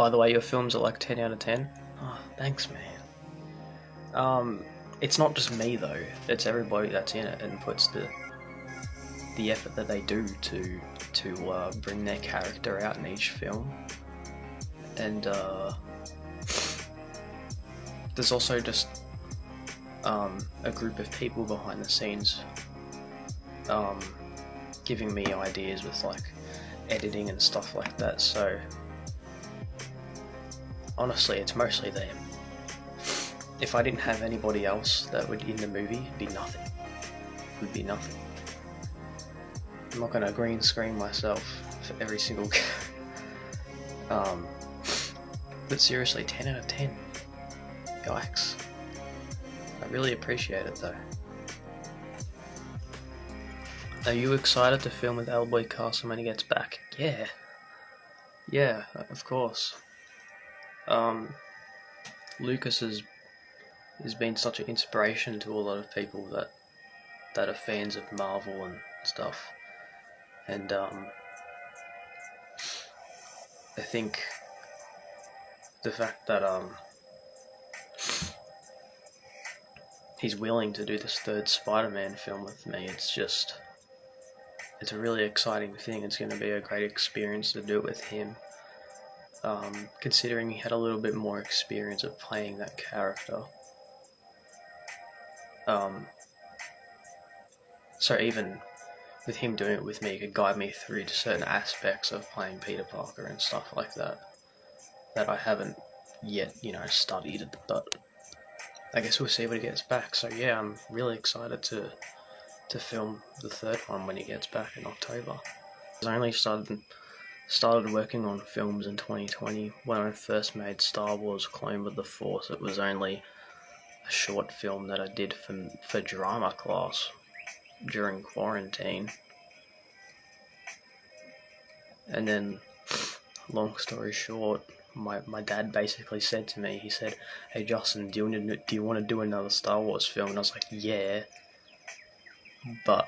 By the way, your films are like 10 out of 10. Oh, thanks, man. It's not just me though. It's everybody that's in it and puts the effort that they do to bring their character out in each film. And there's also just a group of people behind the scenes giving me ideas with like editing and stuff like that. So honestly, it's mostly them. If I didn't have anybody else that would in the movie, it'd be nothing. It would be nothing. I'm not gonna green screen myself for every single but seriously, 10 out of 10. Yikes. I really appreciate it though. Are you excited to film with Owlboy Castle when he gets back? Yeah. Yeah, of course. Lucas has been such an inspiration to a lot of people that are fans of Marvel and stuff. And I think the fact that he's willing to do this third Spider-Man film with me, it's a really exciting thing. It's going to be a great experience to do it with him, considering he had a little bit more experience of playing that character. So even with him doing it with me, he could guide me through to certain aspects of playing Peter Parker and stuff like that I haven't yet, studied, but I guess we'll see when he gets back. So yeah, I'm really excited to film the third one when he gets back in October. I only started working on films in 2020 when I first made Star Wars Clone of the Force. It was only a short film that I did for drama class during quarantine. And then, long story short, my dad basically said to me, he said, "Hey Justin, do you want to do another Star Wars film?" And I was like, "Yeah, but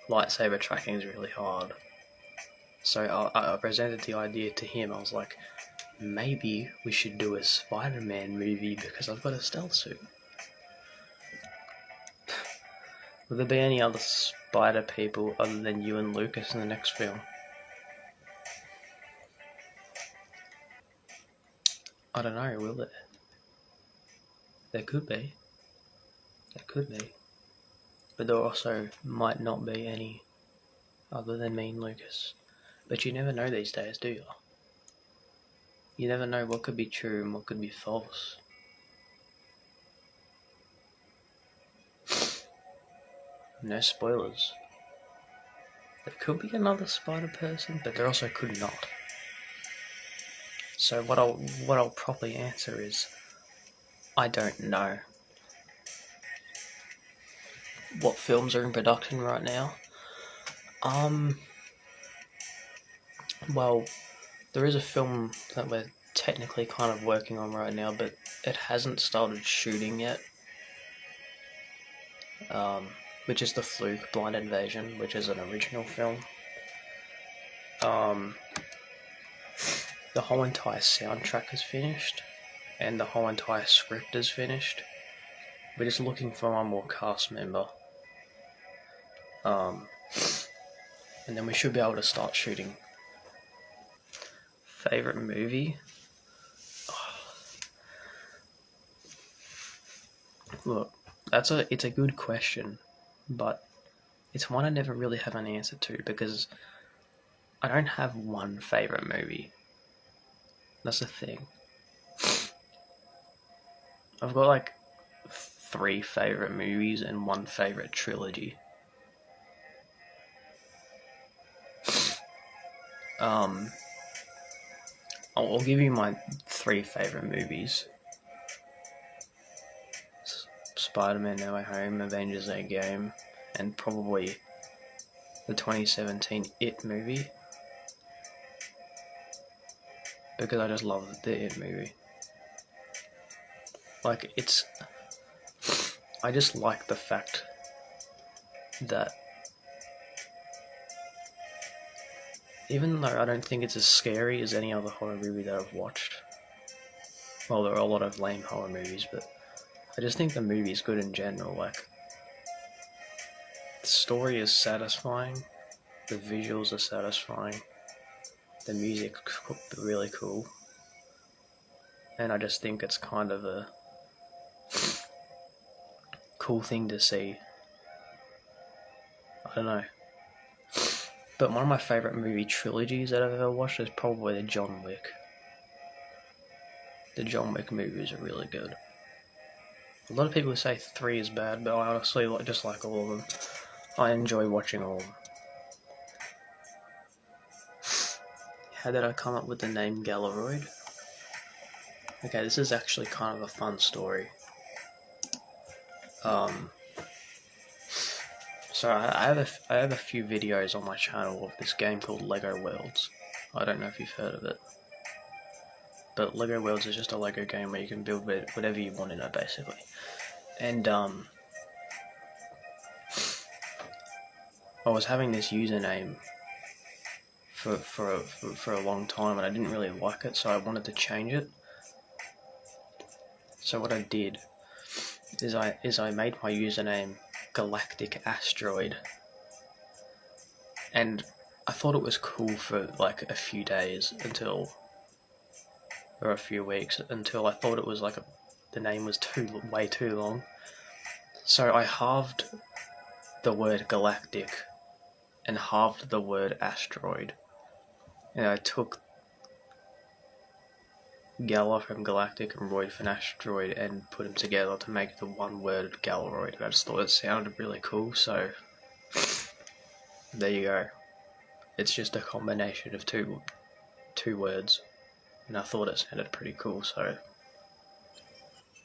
lightsaber tracking is really hard." So I presented the idea to him. I was like, maybe we should do a Spider-Man movie because I've got a stealth suit. Will there be any other Spider people other than you and Lucas in the next film? I don't know, will there? There could be. There could be. But there also might not be any other than me and Lucas. But you never know these days, do you? You never know what could be true and what could be false. No spoilers. There could be another spider person, but there also could not. So what I'll properly answer is, I don't know. What films are in production right now? Well, there is a film that we're technically kind of working on right now, but it hasn't started shooting yet. Which is The Fluke, Blind Invasion, which is an original film. The whole entire soundtrack is finished, and the whole entire script is finished. We're just looking for one more cast member. And then we should be able to start shooting. Favorite movie? Look, it's a good question, but it's one I never really have an answer to because I don't have one favorite movie. That's the thing. I've got like 3 favorite movies and 1 favorite trilogy. I'll give you my 3 favorite movies. Spiderman No Way Home, Avengers Endgame, and probably the 2017 It movie. Because I just love the It movie. Like, I just like the fact that Even though I don't think it's as scary as any other horror movie that I've watched. Well, there are a lot of lame horror movies, but I just think the movie is good in general. Like, the story is satisfying, the visuals are satisfying, the music's really cool, and I just think it's kind of a cool thing to see. I don't know. But one of my favourite movie trilogies that I've ever watched is probably the John Wick. The John Wick movies are really good. A lot of people say 3 is bad, but I honestly just like all of them. I enjoy watching all of them. How did I come up with the name Galaroid? Okay, this is actually kind of a fun story. So I have a few videos on my channel of this game called Lego Worlds. I don't know if you've heard of it. But Lego Worlds is just a Lego game where you can build whatever you want in it, basically. And I was having this username for a long time, and I didn't really like it, so I wanted to change it. So what I did is I made my username Galactic Asteroid, and I thought it was cool for like a few days or a few weeks, until I thought it was like the name was way too long. So I halved the word galactic and halved the word asteroid, and I took Gala from galactic and Roid from asteroid and put them together to make the one word Galaroid. I just thought it sounded really cool, so there you go. It's just a combination of two words, and I thought it sounded pretty cool, so.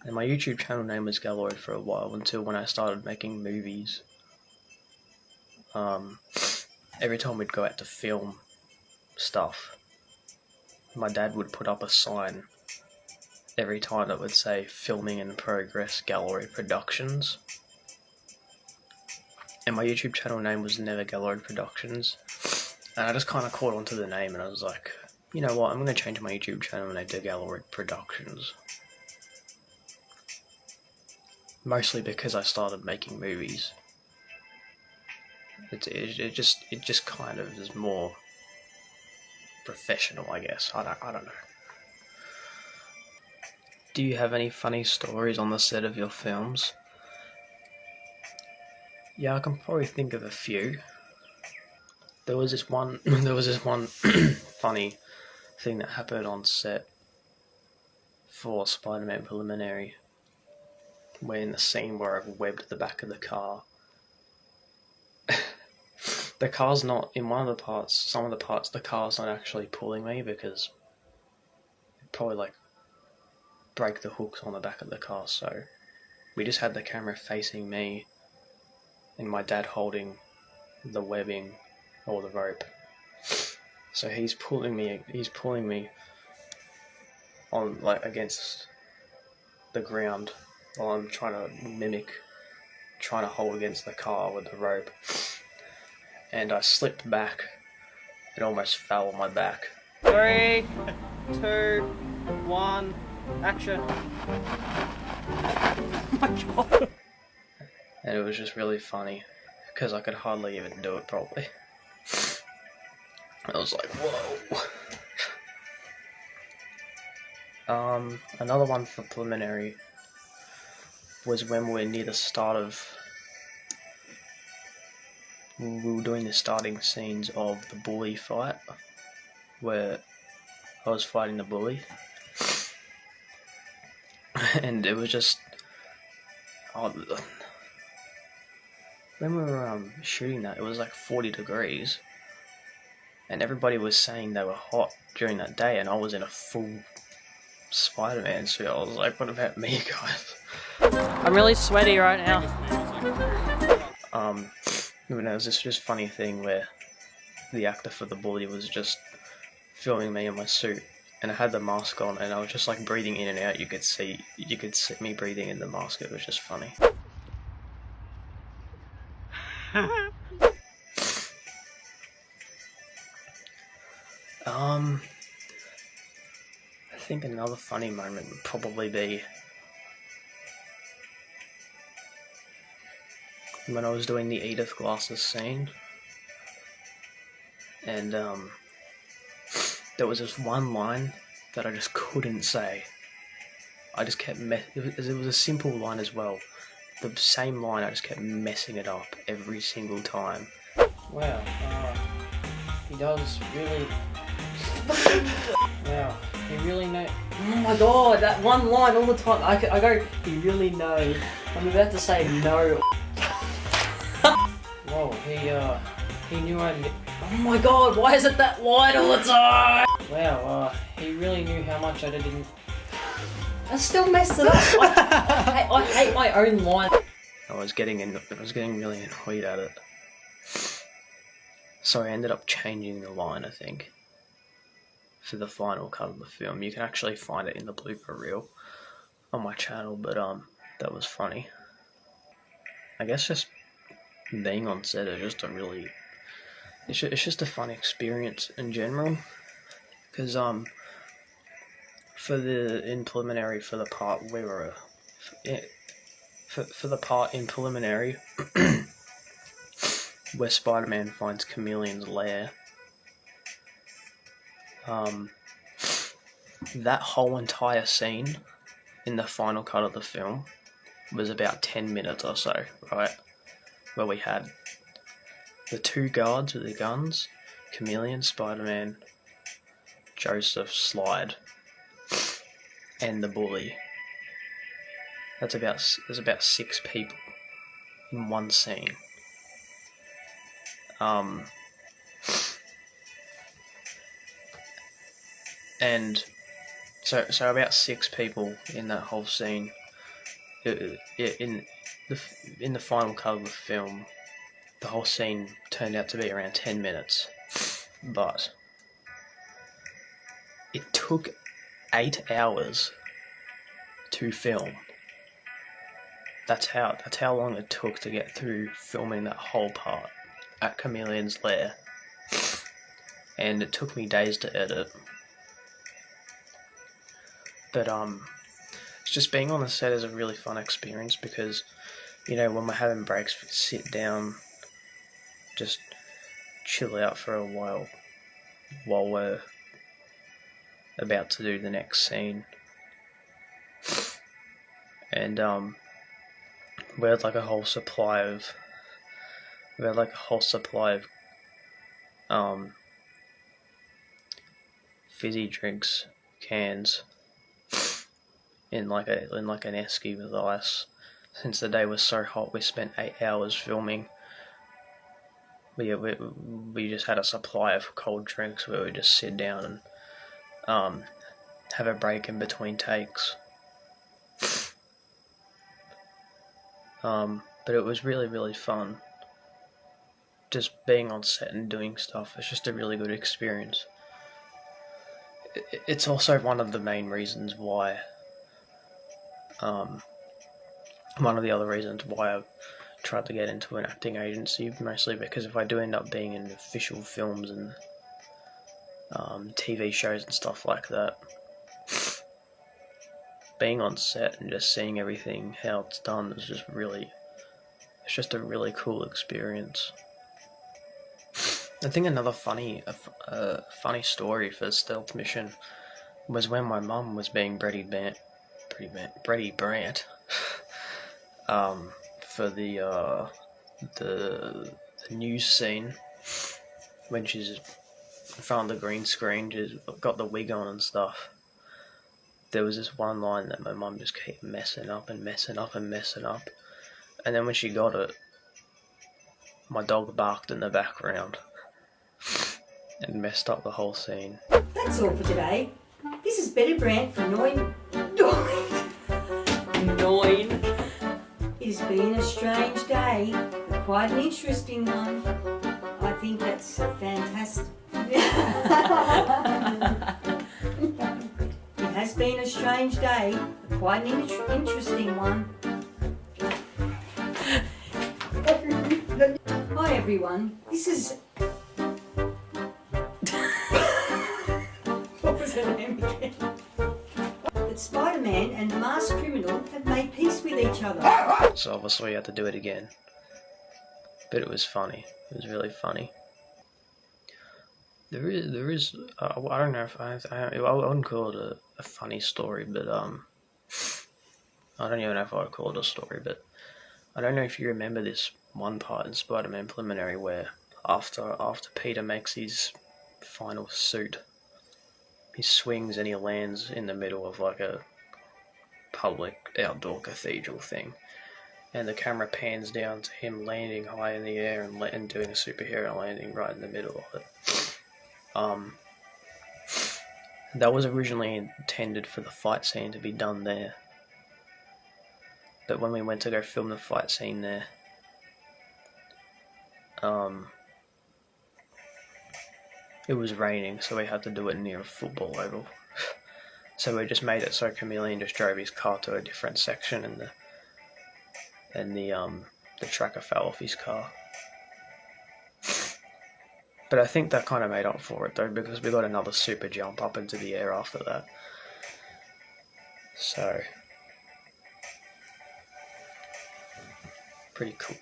And my YouTube channel name was Galaroid for a while, until when I started making movies. Every time we'd go out to film stuff, my dad would put up a sign every time that would say filming in progress, Galaroid Productions. And my YouTube channel name was never Galaroid Productions. And I just kind of caught onto the name, and I was like, you know what, I'm going to change my YouTube channel name to Galaroid Productions. Mostly because I started making movies. It just kind of is more professional, I guess. I don't know. Do you have any funny stories on the set of your films? Yeah, I can probably think of a few. There was this one funny thing that happened on set for Spiderman Preliminary, where in the scene where I've webbed the back of the car, the car's not, in one of the parts, some of the parts, the car's not actually pulling me because it'd probably like break the hooks on the back of the car, so we just had the camera facing me and my dad holding the webbing or the rope. So he's pulling me on like against the ground while I'm trying to hold against the car with the rope. And I slipped back and almost fell on my back. 3, 2, 1, action. Oh my god. And it was just really funny because I could hardly even do it properly. I was like, whoa. Another one for Preliminary was when we were near the start of... We were doing the starting scenes of the bully fight, where I was fighting the bully. And it was just... when we were shooting that, it was like 40 degrees. And everybody was saying they were hot during that day, and I was in a full Spider-Man suit. I was like, what about me, guys? I'm really sweaty right now. There was this just funny thing where the actor for the bully was just filming me in my suit, and I had the mask on, and I was just like breathing in and out. You could see me breathing in the mask. It was just funny. I think another funny moment would probably be when I was doing the Edith glasses scene, and there was this one line that I just couldn't say. I just kept it was a simple line as well. The same line, I just kept messing it up every single time. Wow, he does really. Wow, he really knows. Oh my god, that one line all the time. I go, he really knows. I'm about to say no. Whoa, he knew I. Oh my god, why is it that line all the time? Wow, he really knew how much I didn't. I still messed it up. I hate my own line. I was getting really annoyed at it. So I ended up changing the line, I think, for the final cut of the film. You can actually find it in the blooper reel on my channel, but that was funny. I guess just being on set is just it's just a fun experience in general, because for the part we were for the part in preliminary where Spider-Man finds Chameleon's lair, that whole entire scene in the final cut of the film was about 10 minutes or so, right? Where we had the two guards with the guns, Chameleon, Spider-Man, Joseph, Slide, and the bully. There's about 6 people in one scene. And so about 6 people in that whole scene. In the final cut of the film, the whole scene turned out to be around 10 minutes, but it took 8 hours to film. That's how long it took to get through filming that whole part at Chameleon's lair, and it took me days to edit. But it's just being on the set is a really fun experience, because when we're having breaks, we sit down, just chill out for a while we're about to do the next scene. And we had like a whole supply of fizzy drinks cans in like an esky with ice. Since the day was so hot, we spent 8 hours filming. We just had a supply of cold drinks where we just sit down and have a break in between takes. But it was really, really fun. Just being on set and doing stuff. It's just a really good experience. It's also one of the main reasons why, one of the other reasons why I've tried to get into an acting agency, mostly because if I do end up being in official films and TV shows and stuff like that, being on set and just seeing everything, how it's done, is just it's just a really cool experience. I think another funny story for Stealth Mission was when my mum was being Brady Brant for the news scene, when she's in front of the green screen, she's got the wig on and stuff. There was this one line that my mum just kept messing up, and then when she got it, my dog barked in the background and messed up the whole scene. That's all for today. This is Betty Brandt for Noin. It has been a strange day, but quite an interesting one. I think that's fantastic. It has been a strange day, but quite an interesting one. Hi everyone, this is... each other. So obviously we had to do it again. But it was funny. It was really funny. There is. I don't know if I wouldn't call it a funny story, but I don't even know if I would call it a story, but I don't know if you remember this one part in Spider-Man Preliminary where after Peter makes his final suit, he swings and he lands in the middle of like a public outdoor cathedral thing, and the camera pans down to him landing high in the air and doing a superhero landing right in the middle of it. That was originally intended for the fight scene to be done there, but when we went to go film the fight scene there, it was raining, so we had to do it near a football oval. So we just made it so Chameleon just drove his car to a different section, and the tracker fell off his car. But I think that kind of made up for it though, because we got another super jump up into the air after that. So pretty cool.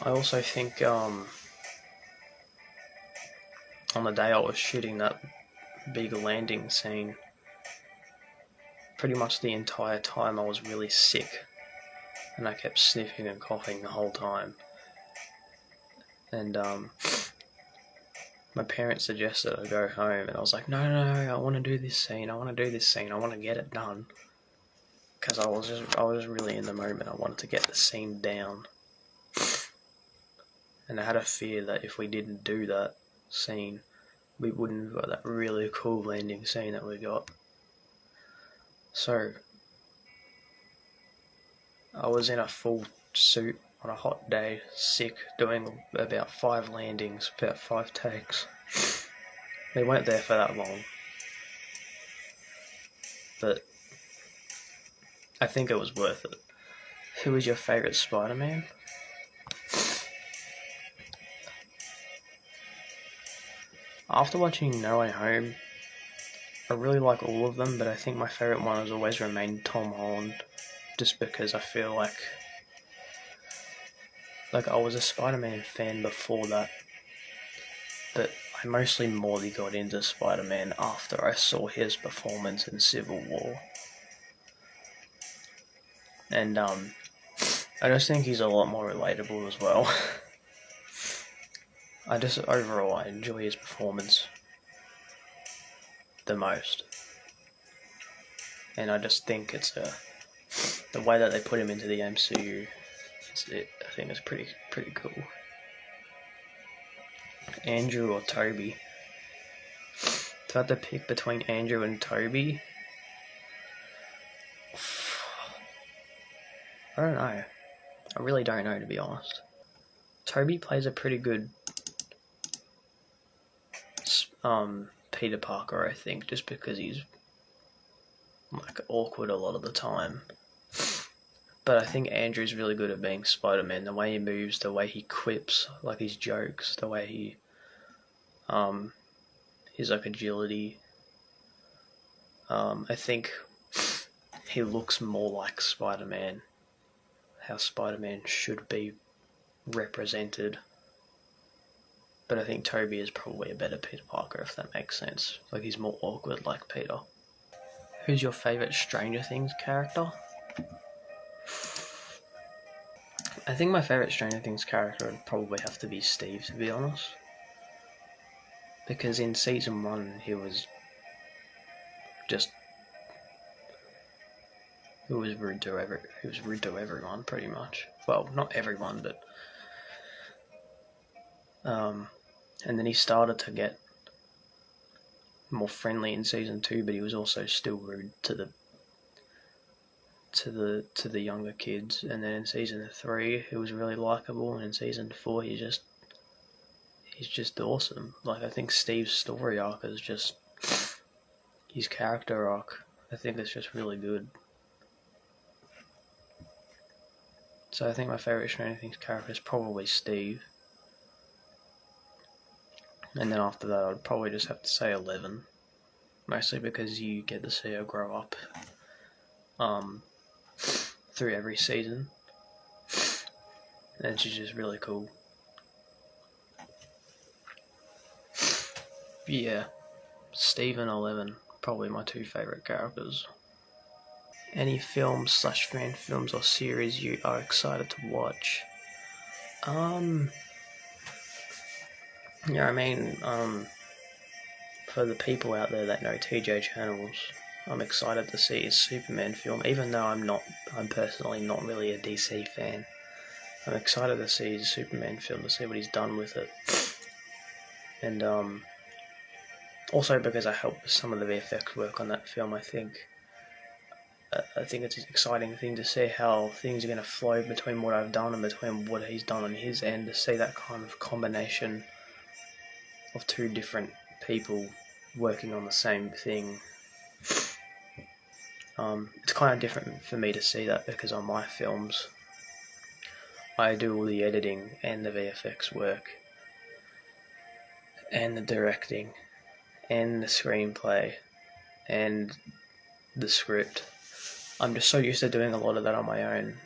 I also think on the day I was shooting that big landing scene, pretty much the entire time I was really sick, and I kept sniffing and coughing the whole time. And my parents suggested I go home, and I was like, no, I want to do this scene, I want to get it done. Because I was just really in the moment, I wanted to get the scene down. And I had a fear that if we didn't do that scene, we wouldn't have got that really cool landing scene that we got. So, I was in a full suit on a hot day, sick, doing about 5 landings, about 5 takes. We weren't there for that long. But I think it was worth it. Who was your favourite Spider-Man? After watching No Way Home, I really like all of them, but I think my favourite one has always remained Tom Holland, just because I feel like I was a Spider-Man fan before that, but I mostly more got into Spider-Man after I saw his performance in Civil War. And I just think he's a lot more relatable as well. Overall, I enjoy his performance the most. And I just think it's the way that they put him into the MCU, I think it's pretty cool. Andrew or Toby? If I had to pick between Andrew and Toby, I don't know. I really don't know, to be honest. Toby plays a pretty good Peter Parker, I think, just because he's awkward a lot of the time. But I think Andrew's really good at being Spider-Man. The way he moves, the way he quips, his jokes, the way he his agility. I think he looks more like Spider-Man, how Spider-Man should be represented. But I think Toby is probably a better Peter Parker, if that makes sense. He's more awkward like Peter. Who's your favourite Stranger Things character? I think my favourite Stranger Things character would probably have to be Steve, to be honest. Because in season 1, he was rude to everyone, pretty much. Well, not everyone, but and then he started to get more friendly in season 2, but he was also still rude to the younger kids. And then in season 3, he was really likable, and in season 4, he's just awesome. I think Steve's story arc is just his character arc. I think it's just really good. So I think my favourite Stranger Things character is probably Steve. And then after that, I'd probably just have to say 11. mostly because you get to see her grow up through every season, and she's just really cool. Yeah, Steve and Eleven, probably my two favourite characters. Any films / fan films or series you are excited to watch? Yeah, I mean, for the people out there that know TJ Channels, I'm excited to see his Superman film, even though I'm personally not really a DC fan. I'm excited to see his Superman film, to see what he's done with it. And also because I helped with some of the VFX work on that film, I think it's an exciting thing to see how things are going to flow between what I've done and between what he's done on his end, to see that kind of combination of two different people working on the same thing. It's kind of different for me to see that because on my films I do all the editing and the VFX work and the directing and the screenplay and the script. I'm just so used to doing a lot of that on my own.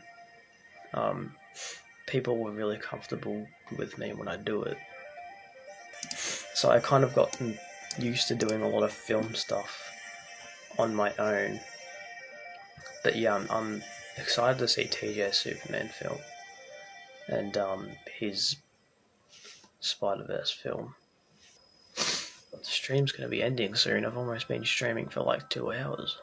People were really comfortable with me when I do it. So I kind of gotten used to doing a lot of film stuff on my own. But yeah, I'm excited to see TJ's Superman film and his Spider-Verse film. The stream's going to be ending soon. I've almost been streaming for like 2 hours.